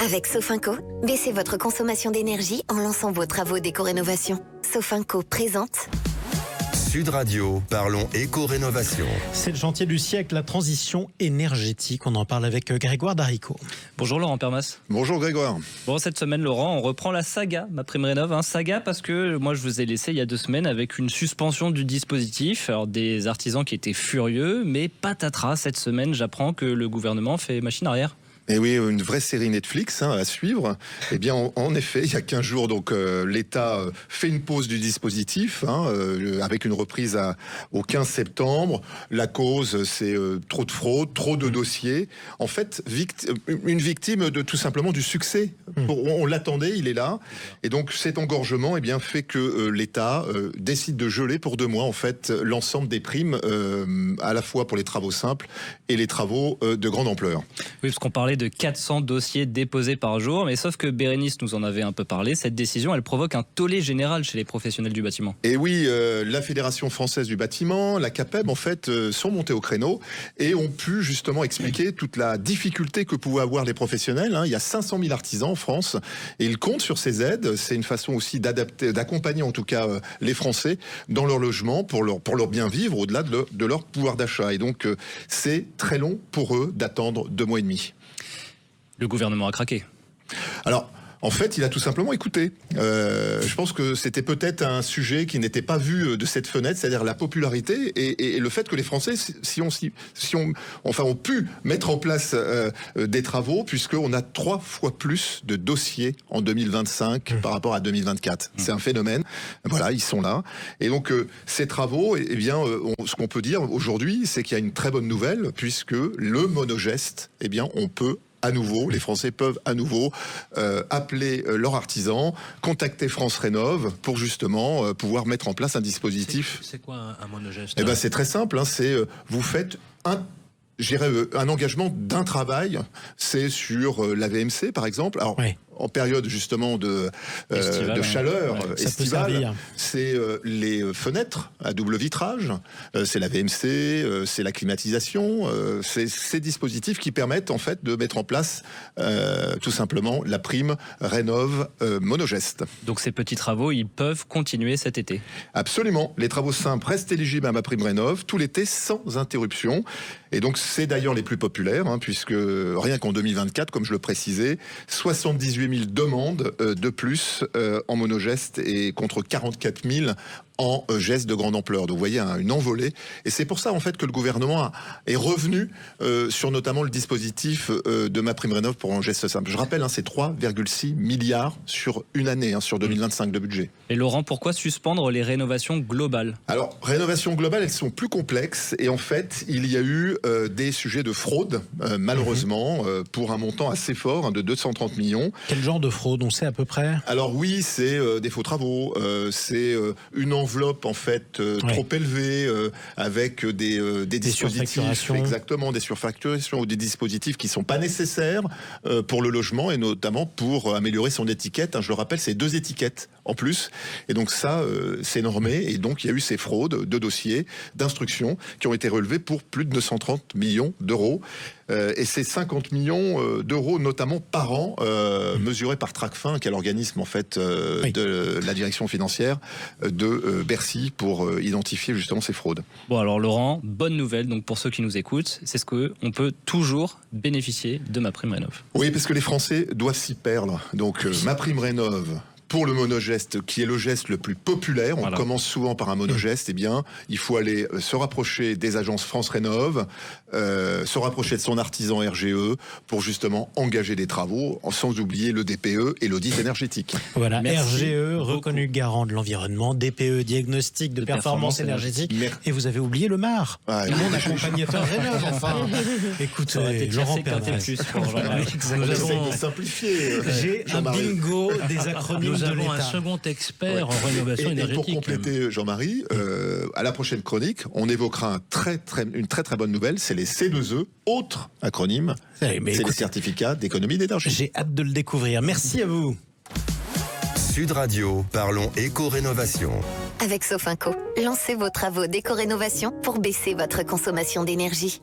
Avec Sofinco, baissez votre consommation d'énergie en lançant vos travaux d'éco-rénovation. Sofinco présente Sud Radio, parlons éco-rénovation. C'est le chantier du siècle, la transition énergétique. On en parle avec Grégoire Darico. Bonjour Laurent Permas. Bonjour Grégoire. Bon, cette semaine Laurent, on reprend la saga MaPrimeRénov'. Saga parce que moi je vous ai laissé il y a 2 semaines avec une suspension du dispositif. Alors des artisans qui étaient furieux, mais patatras, cette semaine j'apprends que le gouvernement fait machine arrière. Et oui, une vraie série Netflix à suivre. Eh bien, en effet, il y a 15 jours, donc l'État fait une pause du dispositif avec une reprise au 15 septembre. La cause, c'est trop de fraude, trop de dossiers. En fait, une victime de tout simplement du succès. On l'attendait, il est là. Et donc, cet engorgement, eh bien, fait que l'État décide de geler pour 2 mois, en fait, l'ensemble des primes, à la fois pour les travaux simples et les travaux de grande ampleur. Oui, parce qu'on parlait de 400 dossiers déposés par jour, mais sauf que Bérénice nous en avait un peu parlé, cette décision, elle provoque un tollé général chez les professionnels du bâtiment. Et oui, la Fédération française du bâtiment, la CAPEB, en fait, sont montés au créneau et ont pu justement expliquer toute la difficulté que pouvaient avoir les professionnels. Il y a 500 000 artisans en France et ils comptent sur ces aides. C'est une façon aussi d'accompagner en tout cas les Français dans leur logement pour leur bien vivre au-delà de leur pouvoir d'achat. Et donc, c'est très long pour eux d'attendre 2 mois et demi. Le gouvernement a craqué. Alors, en fait, il a tout simplement écouté. Je pense que c'était peut-être un sujet qui n'était pas vu de cette fenêtre, c'est-à-dire la popularité et le fait que les Français, ont pu mettre en place des travaux, puisqu'on a 3 fois plus de dossiers en 2025 par rapport à 2024. C'est un phénomène. Voilà, ils sont là. Et donc, ces travaux, eh bien, ce qu'on peut dire aujourd'hui, c'est qu'il y a une très bonne nouvelle, puisque le monogeste, eh bien, les Français peuvent à nouveau appeler leurs artisans, contacter France Rénov' pour justement pouvoir mettre en place un dispositif. C'est quoi un monogeste ? Eh ben, c'est très simple. Vous faites un engagement d'un travail. C'est sur la VMC par exemple. Alors, oui. En période justement de chaleur estivale, c'est les fenêtres à double vitrage, c'est la VMC, c'est la climatisation, c'est ces dispositifs qui permettent en fait de mettre en place tout simplement la prime Rénov' monogeste. Donc ces petits travaux, ils peuvent continuer cet été. Absolument, les travaux simples restent éligibles à MaPrimeRénov' tout l'été sans interruption. Et donc c'est d'ailleurs les plus populaires, puisque rien qu'en 2024, comme je le précisais, 78 000 demandes de plus en monogeste et contre 44 000 en gestes de grande ampleur. Donc vous voyez une envolée. Et c'est pour ça en fait que le gouvernement est revenu sur notamment le dispositif de MaPrimeRénov' pour un geste simple. Je rappelle, c'est 3,6 milliards sur une année, sur 2025 de budget. Et Laurent, pourquoi suspendre les rénovations globales ? Alors, rénovations globales, elles sont plus complexes. Et en fait, il y a eu des sujets de fraude, malheureusement, pour un montant assez fort, de 230 millions. Quel genre de fraude, on sait à peu près ? Alors oui, c'est des faux travaux, c'est une enveloppe en fait trop élevée avec des dispositifs, exactement, des surfacturations ou des dispositifs qui sont pas nécessaires pour le logement et notamment pour améliorer son étiquette. Je le rappelle, c'est 2 étiquettes en plus et donc ça c'est normé et donc il y a eu ces fraudes de dossiers d'instruction qui ont été relevés pour plus de 230 millions d'euros et c'est 50 millions d'euros notamment par an mesurés par Tracfin, qui est l'organisme en fait de la direction financière de Bercy pour identifier justement ces fraudes. Bon alors Laurent, bonne nouvelle donc pour ceux qui nous écoutent, c'est ce qu'on peut toujours bénéficier de MaPrimeRénov'. Oui, parce que les Français doivent s'y perdre. Donc MaPrimeRénov' pour le monogeste, qui est le geste le plus populaire, on commence souvent par un monogeste, eh bien, il faut aller se rapprocher des agences France Rénov', se rapprocher de son artisan RGE pour justement engager des travaux, sans oublier le DPE et l'audit énergétique. Voilà, Merci RGE, reconnu garant de l'environnement, DPE, diagnostic de performance énergétique, et vous avez oublié le MAR, mon accompagnateur Rénov', enfin. Écoutez, Laurent Permas. Nous avons simplifié. J'ai un bingo des acronymes. Nous avons un second expert en rénovation énergétique. Et pour compléter, Jean-Marie, à la prochaine chronique, on évoquera une très très bonne nouvelle, c'est les C2E, autre acronyme, c'est les certificats d'économie d'énergie. J'ai hâte de le découvrir. Merci à vous. Sud Radio, parlons éco-rénovation. avec Sofinco. Lancez vos travaux d'éco-rénovation pour baisser votre consommation d'énergie.